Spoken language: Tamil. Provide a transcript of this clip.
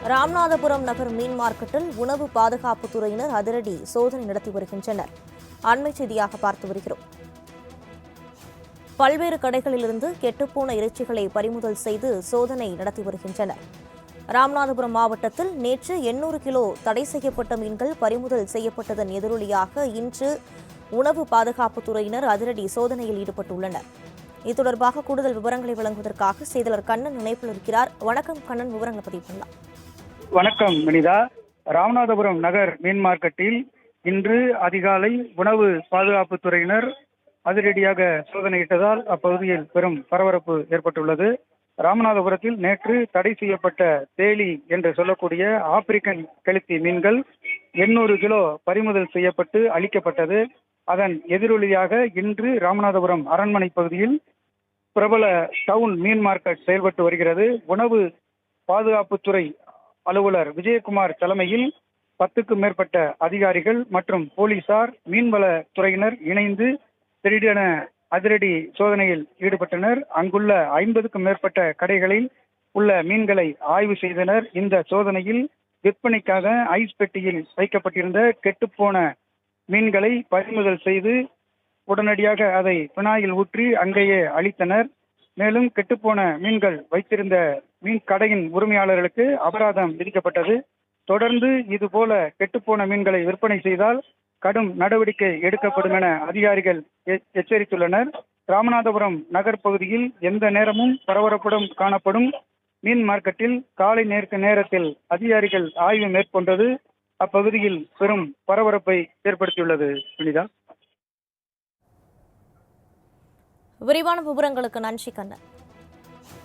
ராமநாதபுரம் நகர் மீன் மார்க்கெட்டில் உணவு பாதுகாப்புத் துறையினர் அதிரடி சோதனை நடத்தி வருகின்றனர். அண்மைச் செய்தியாக பார்த்து வருகிறோம். பல்வேறு கடைகளிலிருந்து கெட்டுப்போன இறைச்சிகளை பறிமுதல் செய்து சோதனை நடத்தி வருகின்றனர். ராமநாதபுரம் மாவட்டத்தில் நேற்று 800 கிலோ தடை செய்யப்பட்ட மீன்கள் பறிமுதல் செய்யப்பட்டதன் எதிரொலியாக இன்று உணவு பாதுகாப்புத் துறையினர் அதிரடி சோதனையில் ஈடுபட்டுள்ளனர். இது தொடர்பாக கூடுதல் விவரங்களை வழங்குவதற்காக செய்தியாளர் கண்ணன் இணைப்பில் இருக்கிறார். வணக்கம் கண்ணன், விவரங்களை பதிவு பண்ணலாம். வணக்கம் வினிதா. ராமநாதபுரம் நகர் மீன் மார்க்கெட்டில் இன்று அதிகாலை உணவு பாதுகாப்புத் துறையினர் அதிரடியாக சோதனையிட்டதால் அப்பகுதியில் பெரும் பரபரப்பு ஏற்பட்டுள்ளது. ராமநாதபுரத்தில் நேற்று தடை செய்யப்பட்ட தேலி என்று சொல்லக்கூடிய ஆப்பிரிக்கன் கெளுத்தி மீன்கள் 800 கிலோ பறிமுதல் செய்யப்பட்டு அளிக்கப்பட்டது. அதன் எதிரொலியாக இன்று ராமநாதபுரம் அரண்மனை பகுதியில் பிரபல டவுன் மீன் மார்க்கெட் செயல்பட்டு வருகிறது. உணவு பாதுகாப்புத்துறை அலுவலர் விஜயகுமார் தலைமையில் 10க்கும் மேற்பட்ட அதிகாரிகள் மற்றும் போலீசார் மீன்வள துறையினர் இணைந்து திடீரென அதிரடி சோதனையில் ஈடுபட்டனர். அங்குள்ள 50க்கும் மேற்பட்ட கடைகளில் உள்ள மீன்களை ஆய்வு செய்தனர். இந்த சோதனையில் விற்பனைக்காக ஐஸ் பெட்டியில் வைக்கப்பட்டிருந்த கெட்டுப்போன மீன்களை பறிமுதல் செய்து உடனடியாக அதை பினாயில் ஊற்றி அங்கேயே அழித்தனர். மேலும் கெட்டுப்போன மீன்கள் வைத்திருந்த மீன் கடையின் உரிமையாளர்களுக்கு அபராதம் விதிக்கப்பட்டது. தொடர்ந்து இதுபோல கெட்டுப்போன மீன்களை விற்பனை செய்தால் கடும் நடவடிக்கை எடுக்கப்படும் என அதிகாரிகள் எச்சரித்துள்ளனர். ராமநாதபுரம் நகர் பகுதியில் எந்த நேரமும் பரபரப்புடன் காணப்படும் மீன் மார்க்கெட்டில் காலை நேரத்தில் அதிகாரிகள் ஆய்வு மேற்கொண்டது அப்பகுதியில் பெரும் பரபரப்பை ஏற்படுத்தியுள்ளது. வினிதா, விரிவான விவரங்களுக்கு நன்றி கண்ணன்.